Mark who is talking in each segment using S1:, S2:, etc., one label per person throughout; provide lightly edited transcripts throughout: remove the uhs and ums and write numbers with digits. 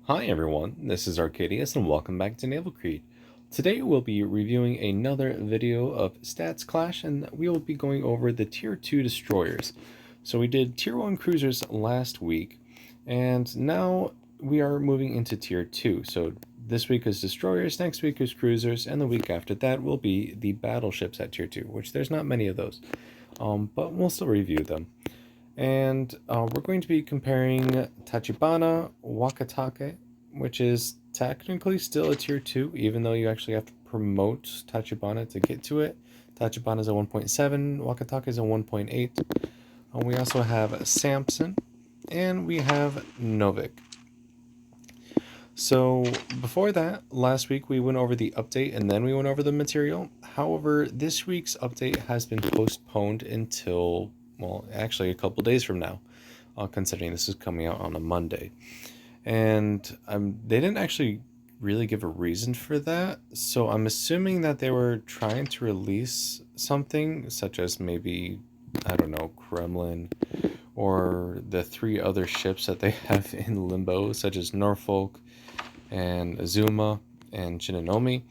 S1: Hi everyone, this is Arcadius and welcome back to Naval Creed. Today we'll be reviewing another video of Stats Clash and we will be going over the Tier 2 destroyers. So we did Tier 1 cruisers last week and now we are moving into Tier 2. So this week is destroyers, next week is cruisers, and the week after that will be the battleships at Tier 2, which there's not many of those, but we'll still review them. And we're going to be comparing Tachibana Wakatake, which is technically still a tier 2, even though you actually have to promote Tachibana to get to it. Tachibana is a 1.7, Wakatake is a 1.8. We also have Samson, and we have Novik. So before that, last week we went over the update and then we went over the material. However, this week's update has been postponed until, well, actually a couple days from now, considering this is coming out on a Monday. And they didn't actually really give a reason for that, so I'm assuming that they were trying to release something, such as maybe, I don't know, Kremlin, or the 3 other ships that they have in limbo, such as Norfolk, and Azuma, and Shinanomi.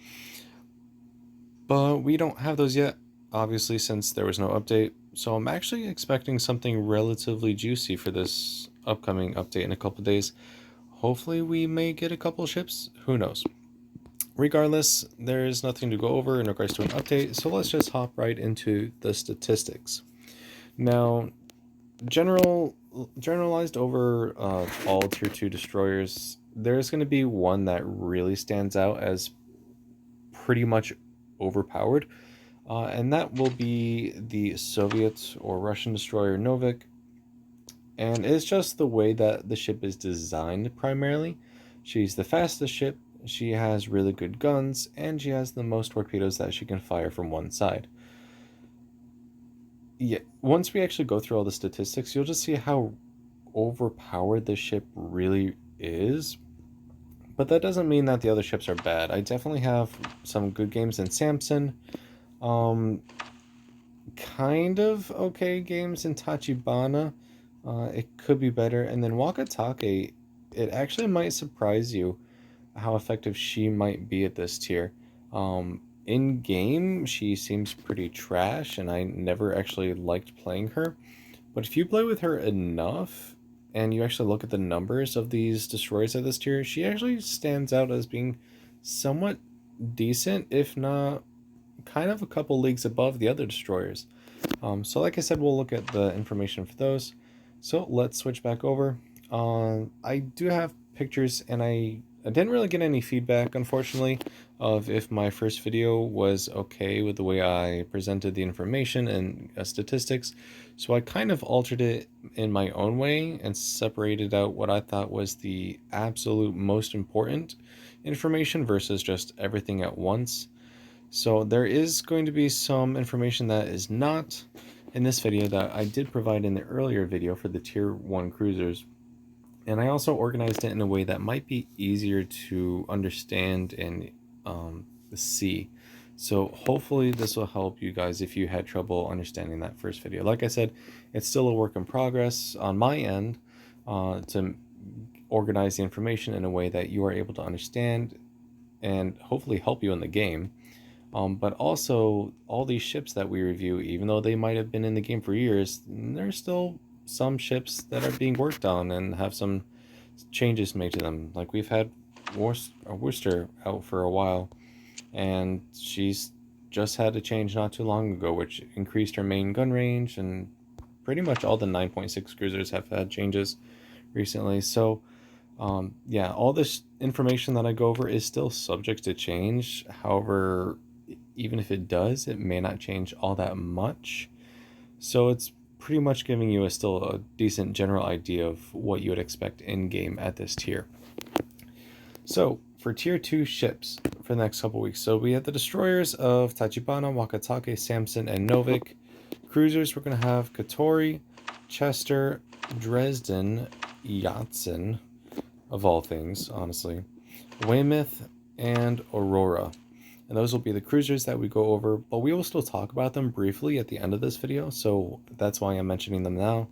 S1: But we don't have those yet, obviously, since there was no update. So I'm actually expecting something relatively juicy for this upcoming update in a couple days. Hopefully we may get a couple ships, who knows. Regardless, there is nothing to go over in regards to an update, so let's just hop right into the statistics. Now, generalized over all tier 2 destroyers, there's going to be one that really stands out as pretty much overpowered, and that will be the Soviet or Russian destroyer Novik. And it's just the way that the ship is designed primarily. She's the fastest ship, she has really good guns, and she has the most torpedoes that she can fire from one side. Yeah, once we actually go through all the statistics, you'll just see how overpowered this ship really is. But that doesn't mean that the other ships are bad. I definitely have some good games in Samson. Kind of okay games in Tachibana. It could be better. And then Wakatake, it actually might surprise you how effective she might be at this tier. In game, she seems pretty trash, and I never actually liked playing her. But if you play with her enough, and you actually look at the numbers of these destroyers at this tier, she actually stands out as being somewhat decent, if not kind of a couple leagues above the other destroyers. So like I said, we'll look at the information for those. So let's switch back over. I do have pictures, and I didn't really get any feedback, unfortunately, of if my first video was okay with the way I presented the information and statistics. So I kind of altered it in my own way and separated out what I thought was the absolute most important information versus just everything at once. So there is going to be some information that is not in this video that I did provide in the earlier video for the tier 1 cruisers. And I also organized it in a way that might be easier to understand and see. So hopefully this will help you guys if you had trouble understanding that first video. Like I said, it's still a work in progress on my end to organize the information in a way that you are able to understand and hopefully help you in the game. But also, all these ships that we review, even though they might have been in the game for years, there's still some ships that are being worked on and have some changes made to them. Like we've had Worcester out for a while, and she's just had a change not too long ago, which increased her main gun range, and pretty much all the 9.6 cruisers have had changes recently. So yeah, all this information that I go over is still subject to change. However, even if it does, it may not change all that much. So it's pretty much giving you still a decent general idea of what you would expect in-game at this tier. So for tier 2 ships for the next couple weeks, so we have the destroyers of Tachibana, Wakatake, Samson, and Novik. Cruisers, we're going to have Katori, Chester, Dresden, Yatsen, of all things, honestly, Weymouth, and Aurora. And those will be the cruisers that we go over, but we will still talk about them briefly at the end of this video, so that's why I'm mentioning them now.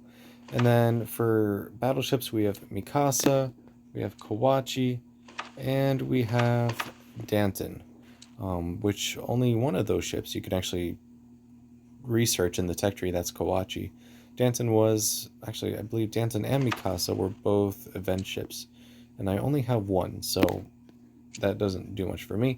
S1: And then for battleships, we have Mikasa, we have Kawachi, and we have Danton, which only one of those ships you can actually research in the tech tree. That's Kawachi. Danton was, actually, I believe Danton and Mikasa were both event ships, and I only have one, so that doesn't do much for me.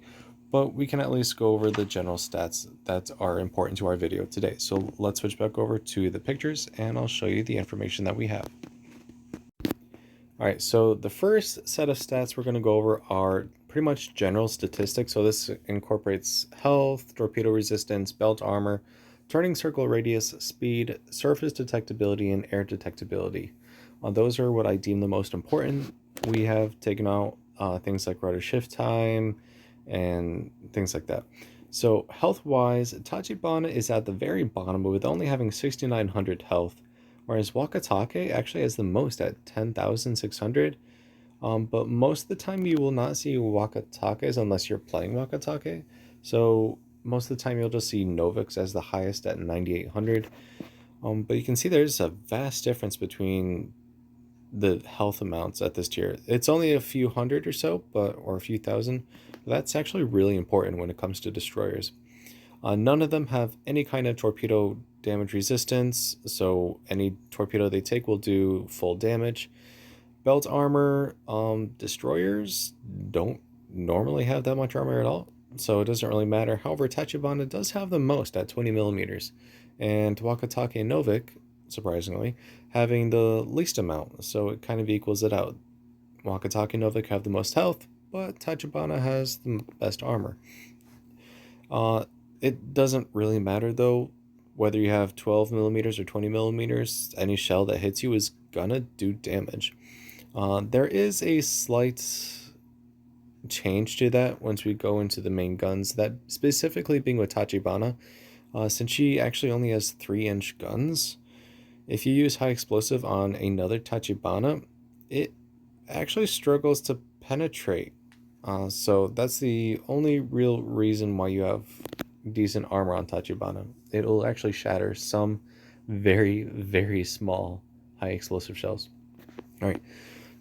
S1: But we can at least go over the general stats that are important to our video today. So let's switch back over to the pictures, and I'll show you the information that we have. Alright, so the first set of stats we're going to go over are pretty much general statistics. So this incorporates health, torpedo resistance, belt armor, turning circle radius, speed, surface detectability, and air detectability. Those are what I deem the most important. We have taken out things like rudder shift time and things like that. So health-wise, Tachibana is at the very bottom with only having 6,900 health, whereas Wakatake actually has the most at 10,600. But most of the time you will not see Wakatakes unless you're playing Wakatake. So most of the time you'll just see Noviks as the highest at 9,800. But you can see there's a vast difference between the health amounts at this tier. It's only a few hundred or so, or a few thousand. But that's actually really important when it comes to destroyers. None of them have any kind of torpedo damage resistance, so any torpedo they take will do full damage. Belt armor, destroyers don't normally have that much armor at all, so it doesn't really matter. However, Tachibana does have the most at 20 millimeters, and Wakatake and Novik, surprisingly, having the least amount, so it kind of equals it out. Wakatake and Novik have the most health, but Tachibana has the best armor. It doesn't really matter though whether you have 12 millimeters or 20 millimeters. Any shell that hits you is gonna do damage. There is a slight change to that once we go into the main guns, that specifically being with Tachibana. Since she actually only has 3-inch guns, if you use high explosive on another Tachibana, it actually struggles to penetrate. So that's the only real reason why you have decent armor on Tachibana. It'll actually shatter some very, very small high explosive shells. Alright,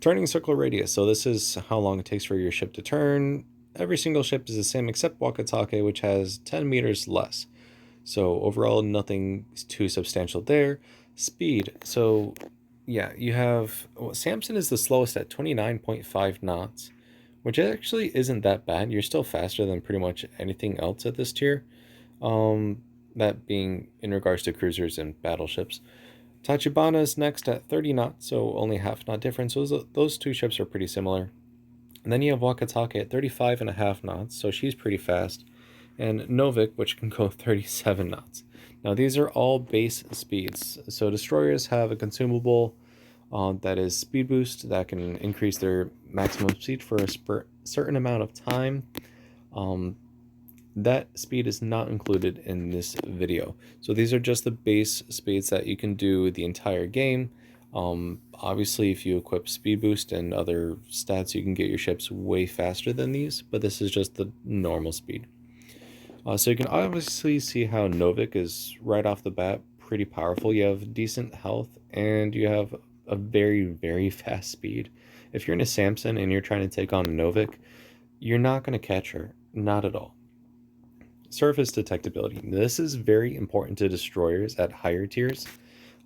S1: turning circle radius. So this is how long it takes for your ship to turn. Every single ship is the same except Wakatake, which has 10 meters less. So overall, nothing too substantial there. Speed. So yeah, you have, Samson is the slowest at 29.5 knots, which actually isn't that bad. You're still faster than pretty much anything else at this tier. That being in regards to cruisers and battleships. Tachibana is next at 30 knots, so only half knot difference. So those two ships are pretty similar. And then you have Wakatake at 35.5 knots, so she's pretty fast. And Novik, which can go 37 knots. Now these are all base speeds. So destroyers have a consumable that is speed boost that can increase their maximum speed for a certain amount of time. That speed is not included in this video. So these are just the base speeds that you can do the entire game. Obviously, if you equip speed boost and other stats, you can get your ships way faster than these, but this is just the normal speed. So you can obviously see how Novik is right off the bat pretty powerful. You have decent health and you have a very, very fast speed. If you're in a Samson and you're trying to take on a Novik, you're not going to catch her. Not at all. Surface detectability. This is very important to destroyers at higher tiers.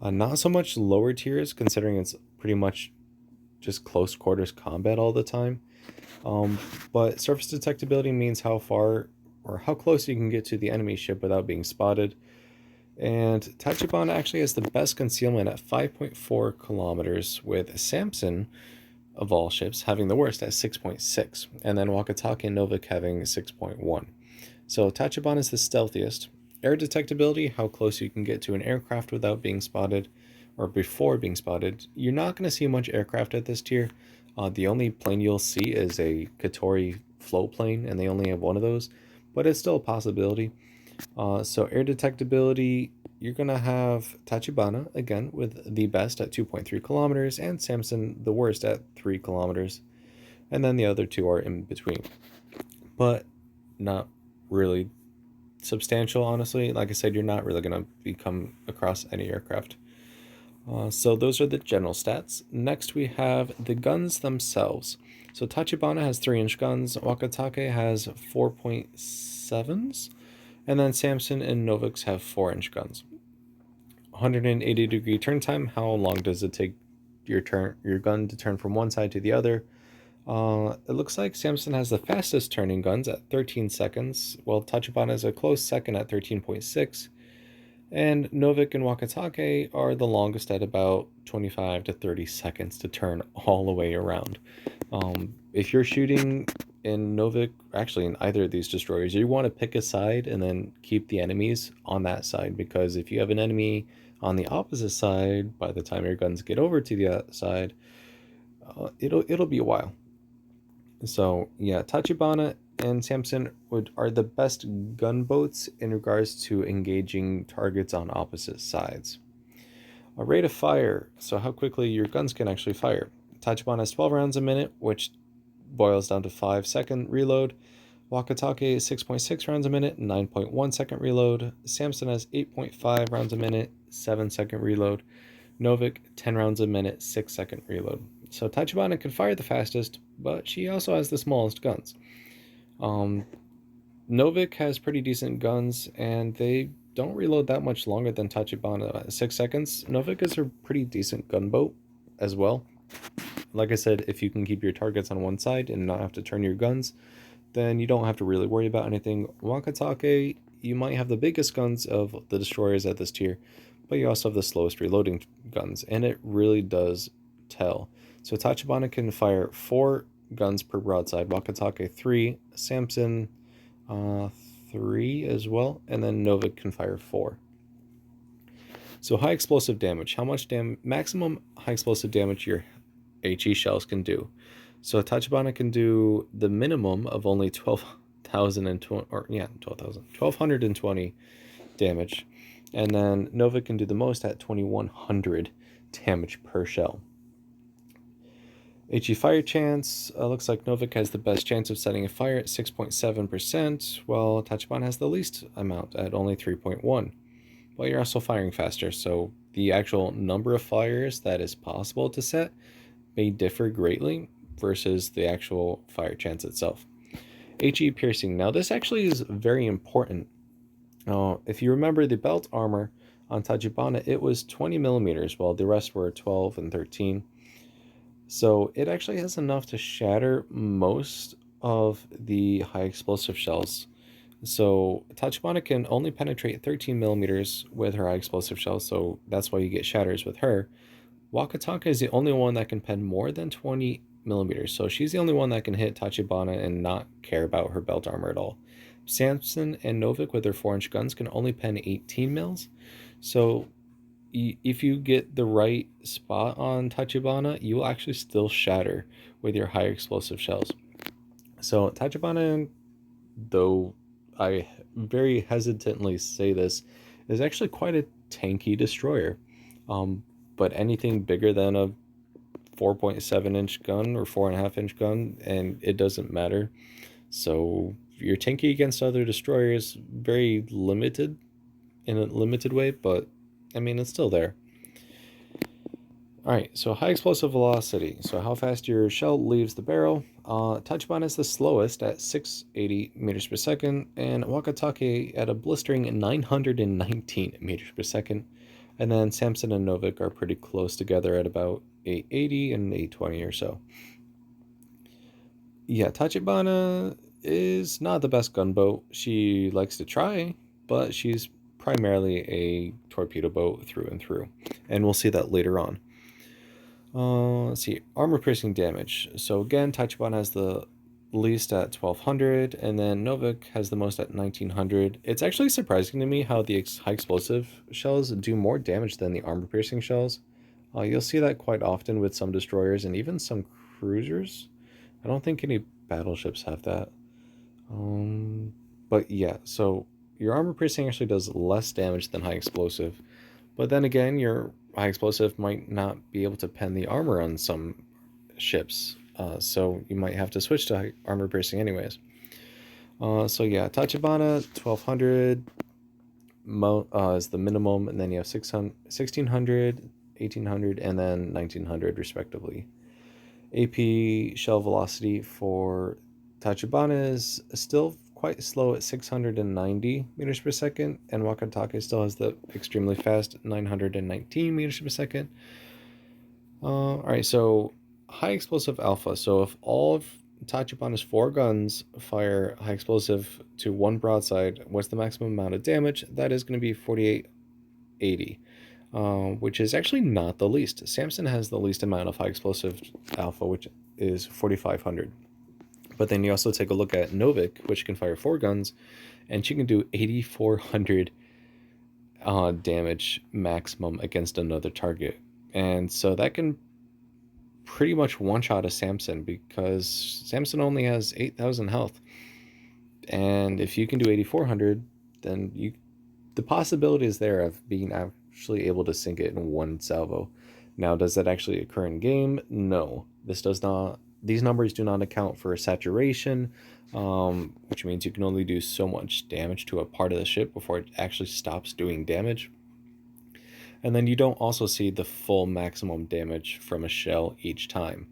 S1: Not so much lower tiers, considering it's pretty much just close quarters combat all the time. But surface detectability means how far or how close you can get to the enemy ship without being spotted. And Tachibana actually has the best concealment at 5.4 kilometers, with Samson, of all ships, having the worst at 6.6, and then Wakatake and Novik having 6.1. So Tachibana is the stealthiest. Air detectability, how close you can get to an aircraft without being spotted, or before being spotted. You're not going to see much aircraft at this tier. The only plane you'll see is a Katori float plane, and they only have one of those, but it's still a possibility. So air detectability, you're going to have Tachibana, again, with the best at 2.3 kilometers, and Samson the worst at 3 kilometers. And then the other two are in between. But not really substantial, honestly. Like I said, you're not really going to come across any aircraft. So those are the general stats. Next we have the guns themselves. So Tachibana has 3-inch guns, Wakatake has 4.7s, and then Samson and Novik's have 4-inch guns. 180-degree turn time. How long does it take your gun to turn from one side to the other? It looks like Samson has the fastest turning guns at 13 seconds, while Tachibana is a close second at 13.6. And Novik and Wakatake are the longest at about 25 to 30 seconds to turn all the way around. If you're shooting in Novik, actually in either of these destroyers, you want to pick a side and then keep the enemies on that side, because if you have an enemy on the opposite side, by the time your guns get over to the other side, it'll be a while. So yeah, Tachibana and Samson are the best gunboats in regards to engaging targets on opposite sides. A rate of fire, so how quickly your guns can actually fire. Tachibana has 12 rounds a minute, which boils down to 5-second reload. Wakatake is 6.6 rounds a minute, 9.1 second reload. Samson has 8.5 rounds a minute, 7-second reload. Novik, 10 rounds a minute, 6-second reload. So Tachibana can fire the fastest, but she also has the smallest guns. Novik has pretty decent guns, and they don't reload that much longer than Tachibana. 6 seconds. Novik is a pretty decent gunboat as well. Like I said, if you can keep your targets on one side and not have to turn your guns, then you don't have to really worry about anything. Wakatake, you might have the biggest guns of the destroyers at this tier, but you also have the slowest reloading guns, and it really does tell. So Tachibana can fire 4 guns per broadside, Wakatake 3, Samson 3 as well, and then Novik can fire 4. So high explosive damage. How much maximum high explosive damage your HE shells can do? So Tachibana can do the minimum of only 12,120 damage, and then Novik can do the most at 2,100 damage per shell. HE fire chance, looks like Novik has the best chance of setting a fire at 6.7%, while Tachibana has the least amount at only 3.1%. But you're also firing faster, so the actual number of fires that is possible to set may differ greatly versus the actual fire chance itself. HE piercing. Now this actually is very important. If you remember the belt armor on Tachibana, it was 20 millimeters, while the rest were 12 and 13. So it actually has enough to shatter most of the high explosive shells. So Tachibana can only penetrate 13 millimeters with her high explosive shells, so that's why you get shatters with her. Wakatake is the only one that can pen more than 20 millimeters, so she's the only one that can hit Tachibana and not care about her belt armor at all. Samson and Novik with their 4-inch guns can only pen 18 mils, so if you get the right spot on Tachibana, you will actually still shatter with your higher explosive shells. So Tachibana, though I very hesitantly say this, is actually quite a tanky destroyer. But anything bigger than a 4.7-inch gun or 4.5-inch gun, and it doesn't matter. So you're tanky against other destroyers, very limited in a limited way, but I mean, it's still there. Alright, so high explosive velocity. So how fast your shell leaves the barrel. Tachibana is the slowest at 680 meters per second, and Wakatake at a blistering 919 meters per second. And then Samson and Novik are pretty close together at about 880 and 820 or so. Yeah, Tachibana is not the best gunboat. She likes to try, but she's primarily a torpedo boat through and through. And we'll see that later on. Let's see, armor piercing damage. So again, Tachibana has the least at 1200, and then Novik has the most at 1900. It's actually surprising to me how the high explosive shells do more damage than the armor piercing shells. You'll see that quite often with some destroyers and even some cruisers. I don't think any battleships have that. But yeah, so your armor piercing actually does less damage than high explosive. But then again, your high explosive might not be able to pen the armor on some ships. So you might have to switch to armor piercing anyways. So yeah, Tachibana 1200 is the minimum, and then you have 1600 1800, and then 1900 respectively. AP shell velocity for Tachibana is still quite slow at 690 meters per second, and Wakatake still has the extremely fast 919 meters per second. Alright, so high explosive alpha. So if all of Tachibana's 4 guns fire high explosive to one broadside, what's the maximum amount of damage? That is going to be 4880, which is actually not the least. Samson has the least amount of high explosive alpha, which is 4500. But then you also take a look at Novik, which can fire 4 guns, and she can do 8400 damage maximum against another target. And so that can pretty much one-shot a Samson, because Samson only has 8,000 health. And if you can do 8,400, then the possibility is there of being actually able to sink it in one salvo. Now, does that actually occur in game? No. This does not. These numbers do not account for saturation, which means you can only do so much damage to a part of the ship before it actually stops doing damage. And then you don't also see the full maximum damage from a shell each time.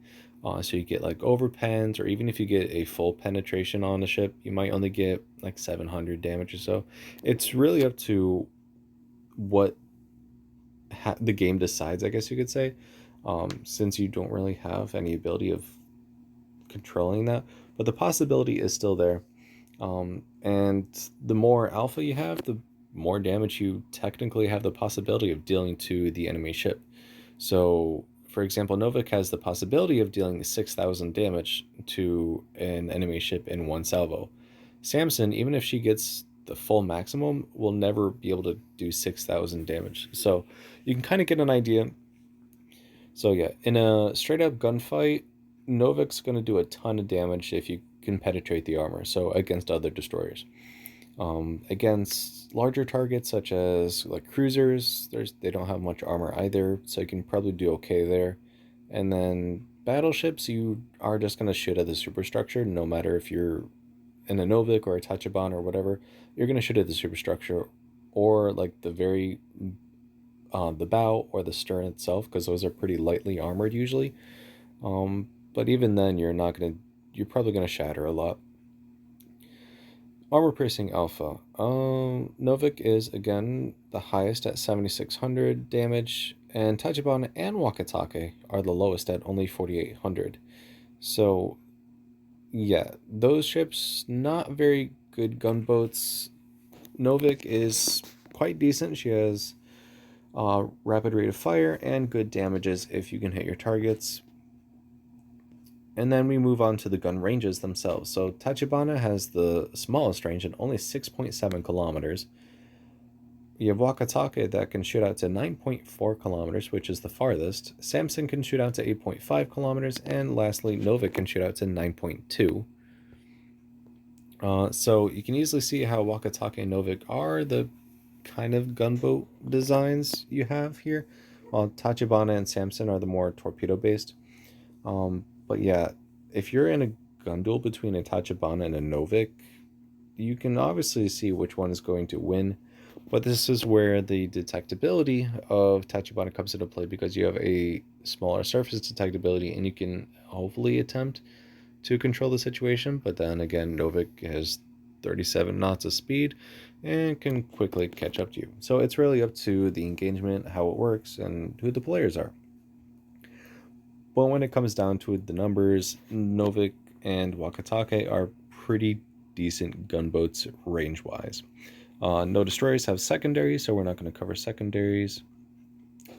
S1: So you get like overpens, or even if you get a full penetration on the ship, you might only get like 700 damage or so. It's really up to what the game decides, I guess you could say, since you don't really have any ability of controlling that. But the possibility is still there. And the more alpha you have, the more damage you technically have the possibility of dealing to the enemy ship. So, for example, Novik has the possibility of dealing 6,000 damage to an enemy ship in one salvo. Samson, even if she gets the full maximum, will never be able to do 6,000 damage. So you can kind of get an idea. So yeah, in a straight up gunfight, Novik's going to do a ton of damage if you can penetrate the armor, so against other destroyers. Against larger targets such as like cruisers, they don't have much armor either, so you can probably do okay there. And then battleships, you are just going to shoot at the superstructure, no matter if you're in a Novik or a Tachibana or whatever. You're going to shoot at the superstructure, or like the bow or the stern itself, because those are pretty lightly armored usually. But even then, you're probably gonna shatter a lot. Armor piercing alpha. Novik is again the highest at 7,600 damage, and Tachibana and Wakatake are the lowest at only 4,800. So yeah, those ships not very good gunboats. Novik is quite decent. She has rapid rate of fire and good damages if you can hit your targets. And then we move on to the gun ranges themselves. So Tachibana has the smallest range at only 6.7 kilometers. You have Wakatake that can shoot out to 9.4 kilometers, which is the farthest. Samson can shoot out to 8.5 kilometers. And lastly, Novik can shoot out to 9.2. So you can easily see how Wakatake and Novik are the kind of gunboat designs you have here, while Tachibana and Samson are the more torpedo-based. But yeah, if you're in a gun duel between a Tachibana and a Novik, you can obviously see which one is going to win. But this is where the detectability of Tachibana comes into play, because you have a smaller surface detectability and you can hopefully attempt to control the situation. But then again, Novik has 37 knots of speed and can quickly catch up to you. So it's really up to the engagement, how it works, and who the players are. But when it comes down to it, the numbers, Novik and Wakatake are pretty decent gunboats range-wise. No destroyers have secondaries, so we're not going to cover secondaries.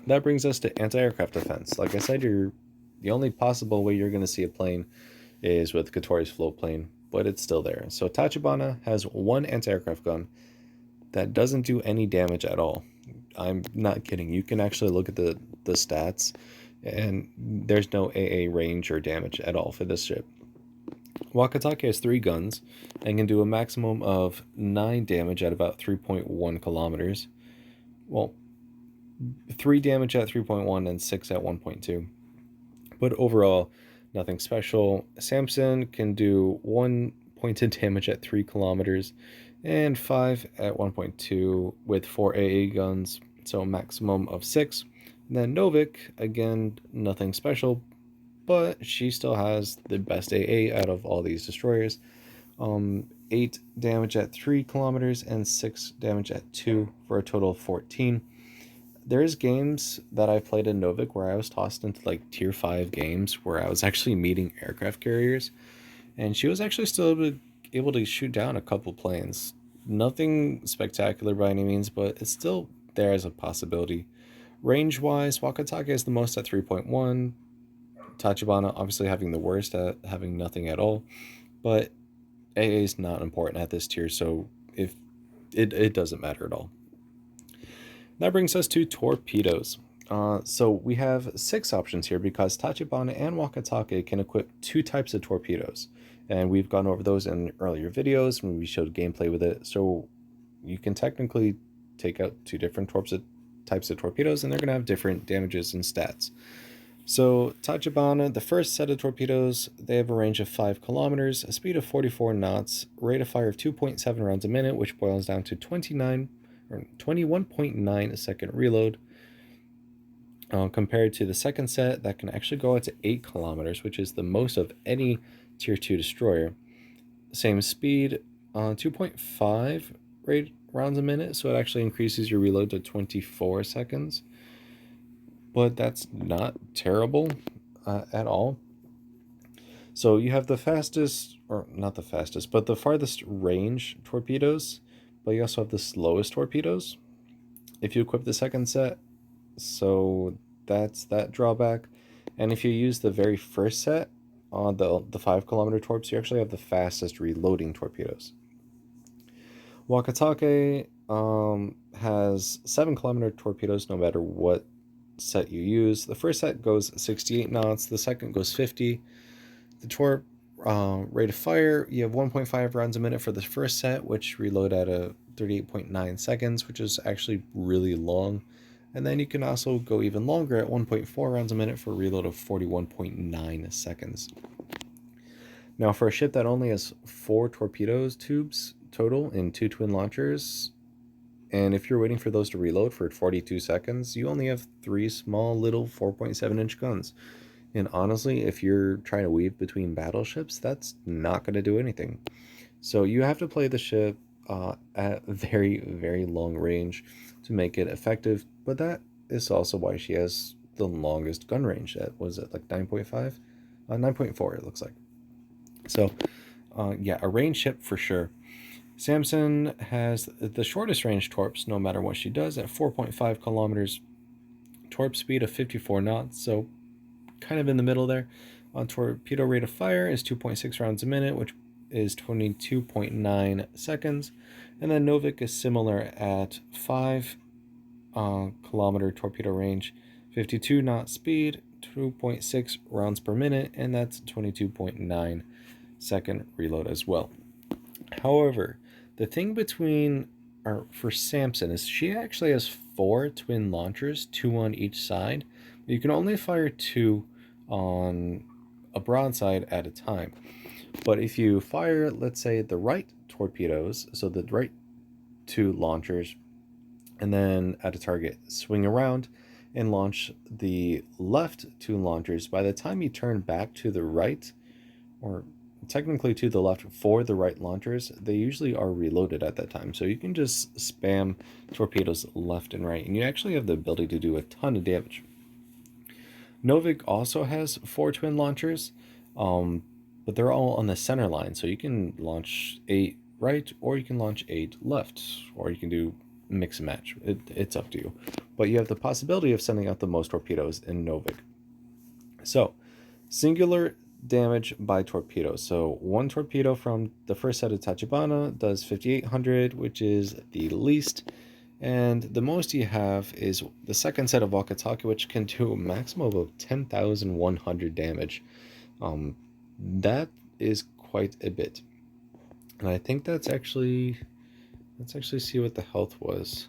S1: That brings us to anti-aircraft defense. Like I said, the only possible way you're going to see a plane is with Katori's float plane, but it's still there. So Tachibana has one anti-aircraft gun that doesn't do any damage at all. I'm not kidding. You can actually look at the stats, and there's no AA range or damage at all for this ship. Wakatake has 3 guns and can do a maximum of 9 damage at about 3.1 kilometers. Well, 3 damage at 3.1 and 6 at 1.2. But overall, nothing special. Samson can do 1 pointed damage at 3 kilometers and 5 at 1.2 with 4 AA guns, so a maximum of 6. And then Novik, again, nothing special, but she still has the best AA out of all these destroyers. 8 damage at 3 kilometers and 6 damage at 2 for a total of 14. There's games that I've played in Novik where I was tossed into like tier 5 games where I was actually meeting aircraft carriers, and she was actually still able to shoot down a couple planes. Nothing spectacular by any means, but it's still there as a possibility. Range wise, Wakatake is the most at 3.1. Tachibana obviously having the worst at having nothing at all, but AA is not important at this tier, so if it doesn't matter at all. That brings us to torpedoes. So we have 6 options here because Tachibana and Wakatake can equip 2 types of torpedoes, and we've gone over those in earlier videos when we showed gameplay with it. So you can technically take out 2 different types of torpedoes, and they're going to have different damages and stats. So Tachibana, the first set of torpedoes, they have a range of 5 kilometers, a speed of 44 knots, rate of fire of 2.7 rounds a minute, which boils down to 21.9 second reload, compared to the second set that can actually go out to 8 kilometers, which is the most of any tier 2 destroyer. Same speed, 2.5 rounds a minute, so it actually increases your reload to 24 seconds. But that's not terrible at all. So you have the fastest, or not the fastest, but the farthest range torpedoes, but you also have the slowest torpedoes if you equip the second set. So that's that drawback. And if you use the very first set on the 5 kilometer torps, you actually have the fastest reloading torpedoes. Wakatake has 7 kilometer torpedoes no matter what set you use. The first set goes 68 knots, the second goes 50. The torp rate of fire, you have 1.5 rounds a minute for the first set, which reload at a 38.9 seconds, which is actually really long. And then you can also go even longer at 1.4 rounds a minute for a reload of 41.9 seconds. Now for a ship that only has 4 torpedoes tubes total in 2 twin launchers, and if you're waiting for those to reload for 42 seconds, you only have 3 small little 4.7 inch guns. And honestly, if you're trying to weave between battleships, that's not going to do anything. So you have to play the ship at very, very long range to make it effective. But that is also why she has the longest gun range. That was it, like 9.5? 9.4 it looks like. So yeah, a range ship for sure. Samson has the shortest range torps, no matter what she does, at 4.5 kilometers. Torp speed of 54 knots, so kind of in the middle there. On torpedo rate of fire is 2.6 rounds a minute, which is 22.9 seconds. And then Novik is similar at 5 kilometer torpedo range, 52 knot speed, 2.6 rounds per minute, and that's 22.9 second reload as well. However, the thing for Samson is she actually has 4 twin launchers, 2 on each side. But you can only fire 2 on a broadside at a time. But if you fire, let's say, the right torpedoes, so the right 2 launchers, and then at a target, swing around and launch the left 2 launchers, by the time you turn back to the right, or technically to the left for the right launchers, they usually are reloaded at that time. So you can just spam torpedoes left and right, and you actually have the ability to do a ton of damage. Novik also has 4 twin launchers, but they're all on the center line. So you can launch 8 right, or you can launch 8 left, or you can do mix and match. It's up to you. But you have the possibility of sending out the most torpedoes in Novik. So, singular damage by torpedo. So 1 torpedo from the first set of Tachibana does 5,800, which is the least. And the most you have is the second set of Wakatake, which can do a maximum of 10,100 damage. That is quite a bit. And I think let's actually see what the health was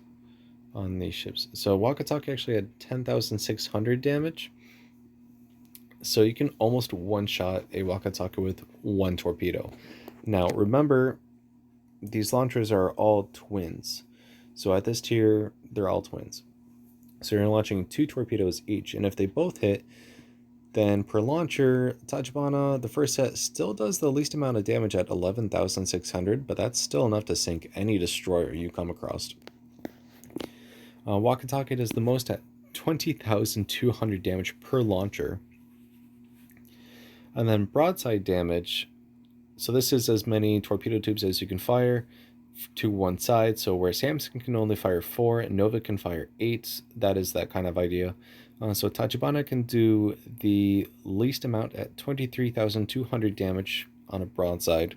S1: on these ships. So Wakatake actually had 10,600 damage. So you can almost one-shot a Wakatake with 1 torpedo. Now remember, these launchers are all twins. So at this tier, they're all twins. So you're launching 2 torpedoes each, and if they both hit, then per launcher, Tachibana, the first set, still does the least amount of damage at 11,600, but that's still enough to sink any destroyer you come across. Wakatake does the most at 20,200 damage per launcher. And then broadside damage, so this is as many torpedo tubes as you can fire to one side. So where Samson can only fire 4, Novik can fire 8. That is that kind of idea. So Tachibana can do the least amount at 23,200 damage on a broadside,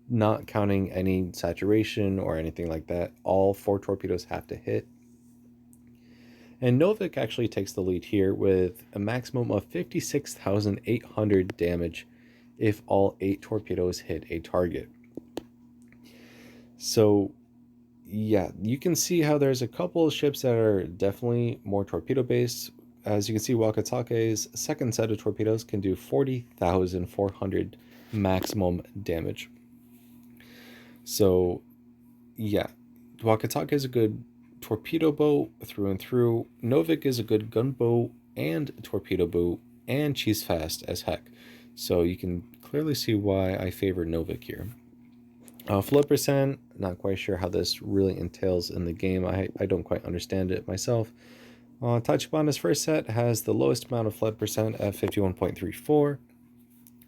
S1: not counting any saturation or anything like that. All 4 torpedoes have to hit. And Novik actually takes the lead here with a maximum of 56,800 damage if all 8 torpedoes hit a target. So yeah, you can see how there's a couple of ships that are definitely more torpedo based. As you can see, Wakatake's second set of torpedoes can do 40,400 maximum damage. So yeah, Wakatake is a good torpedo boat through and through. Novik is a good gunboat and torpedo boat, and she's fast as heck. So you can clearly see why I favor Novik here. Flood percent, not quite sure how this really entails in the game. I don't quite understand it myself. Tachibana's first set has the lowest amount of flood percent at 51.34.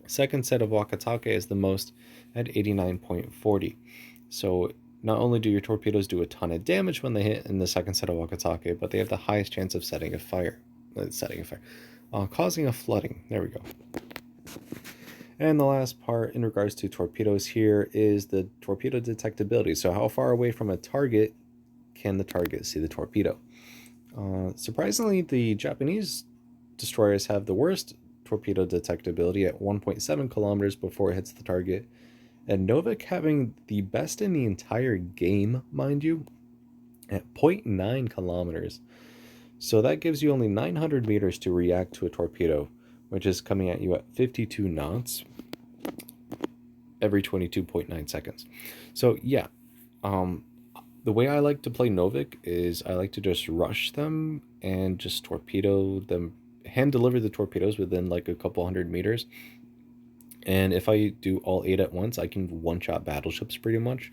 S1: Second set of Wakatake is the most at 89.40. So not only do your torpedoes do a ton of damage when they hit in the second set of Wakatake, but they have the highest chance of causing a flooding. There we go. And the last part in regards to torpedoes here is the torpedo detectability. So how far away from a target can the target see the torpedo? Surprisingly, the Japanese destroyers have the worst torpedo detectability at 1.7 kilometers before it hits the target. And Novik having the best in the entire game, mind you, at 0.9 kilometers. So that gives you only 900 meters to react to a torpedo, which is coming at you at 52 knots every 22.9 seconds. So yeah, the way I like to play Novik is I like to just rush them and just torpedo them, hand deliver the torpedoes within like a couple hundred meters. And if I do all 8 at once, I can one-shot battleships pretty much.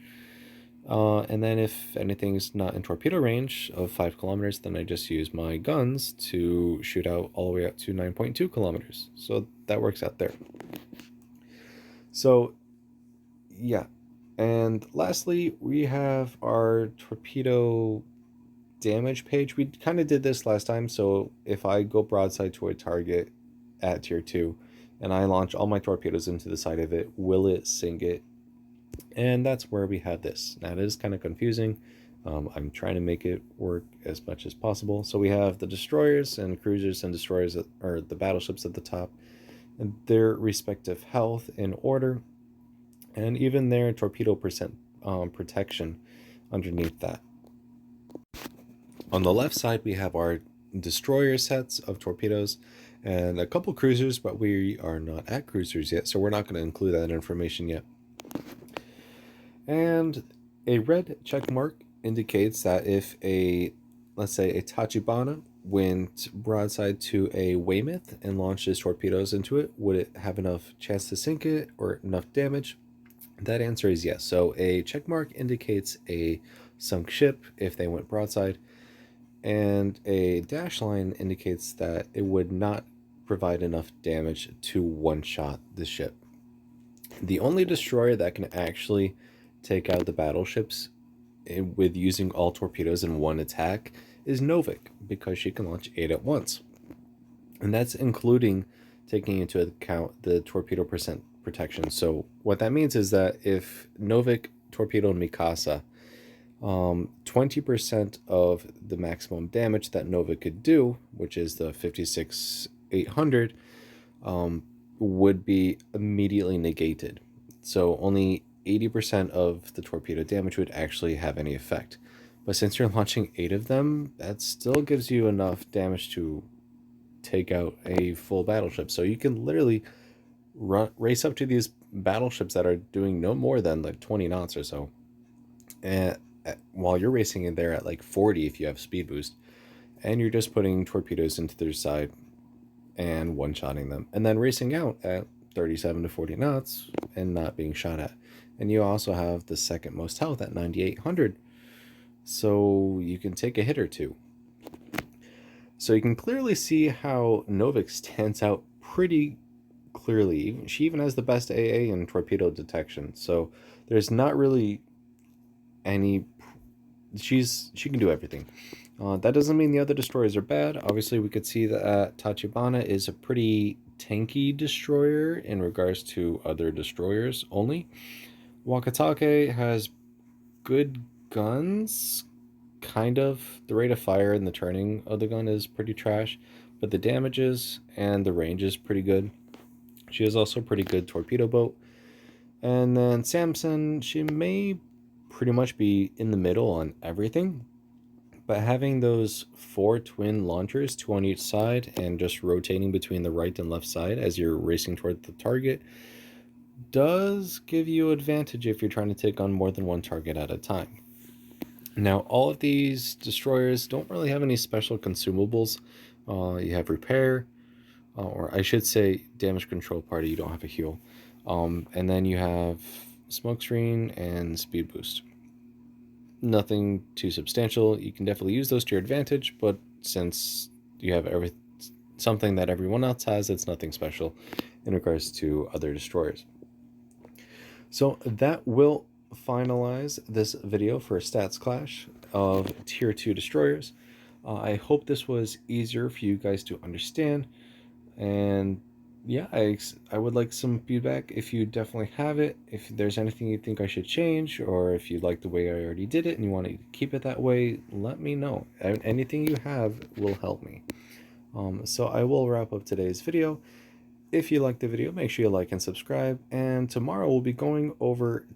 S1: And then if anything's not in torpedo range of 5 kilometers, then I just use my guns to shoot out all the way up to 9.2 kilometers. So that works out there. So yeah. And lastly, we have our torpedo damage page. We kind of did this last time. So if I go broadside to a target at tier 2 and I launch all my torpedoes into the side of it, will it sink it? And that's where we have this. Now it is kind of confusing. I'm trying to make it work as much as possible. So we have the destroyers and cruisers and destroyers, or the battleships at the top, and their respective health in order, and even their torpedo percent protection underneath that. On the left side, we have our destroyer sets of torpedoes and a couple cruisers, but we are not at cruisers yet, so we're not going to include that information yet. And a red check mark indicates that if let's say a Tachibana went broadside to a Weymouth and launched his torpedoes into it, would it have enough chance to sink it or enough damage? That answer is yes. So a check mark indicates a sunk ship if they went broadside, and a dash line indicates that it would not provide enough damage to one-shot the ship. The only destroyer that can actually take out the battleships with using all torpedoes in one attack is Novik, because she can launch 8 at once. And that's including taking into account the torpedo percent protection. So what that means is that if Novik torpedoed Mikasa, 20% of the maximum damage that Novik could do, which is the 56,800, would be immediately negated. So only 80% of the torpedo damage would actually have any effect. But since you're launching 8 of them, that still gives you enough damage to take out a full battleship. So you can literally race up to these battleships that are doing no more than like 20 knots or so, and while you're racing in there at like 40 if you have speed boost, and you're just putting torpedoes into their side and one-shotting them, and then racing out at 37 to 40 knots and not being shot at. And you also have the second most health at 9,800, so you can take a hit or two. So you can clearly see how Novik stands out pretty clearly. She even has the best AA in torpedo detection, so there's not really any... she can do everything. That doesn't mean the other destroyers are bad. Obviously, we could see that Tachibana is a pretty tanky destroyer in regards to other destroyers only. Wakatake has good guns, kind of. The rate of fire and the turning of the gun is pretty trash, but the damages and the range is pretty good. She is also a pretty good torpedo boat. And then Samson, she may pretty much be in the middle on everything, but having those 4 twin launchers, 2 on each side, and just rotating between the right and left side as you're racing toward the target does give you advantage if you're trying to take on more than one target at a time. Now, all of these destroyers don't really have any special consumables. You have repair, or I should say damage control party. You don't have a heal. And then you have smokescreen and speed boost. Nothing too substantial. You can definitely use those to your advantage, but since you have something that everyone else has, it's nothing special in regards to other destroyers. So that will finalize this video for a stats clash of tier 2 destroyers. I hope this was easier for you guys to understand, and yeah, I would like some feedback if you definitely have it. If there's anything you think I should change, or if you like the way I already did it and you want to keep it that way, let me know. Anything you have will help me. So I will wrap up today's video. If you liked the video, make sure you like and subscribe. And tomorrow we'll be going over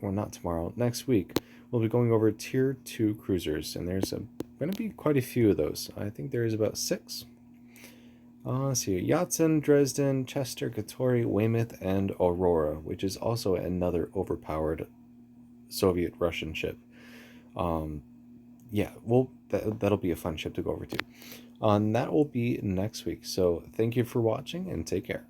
S1: not tomorrow, next week, we'll be going over tier 2 cruisers. And there's going to be quite a few of those. I think there's about 6. Let's see, Yatsen, Dresden, Chester, Katori, Weymouth, and Aurora, which is also another overpowered Soviet-Russian ship. Yeah, well, that'll be a fun ship to go over to. That will be next week. So thank you for watching and take care.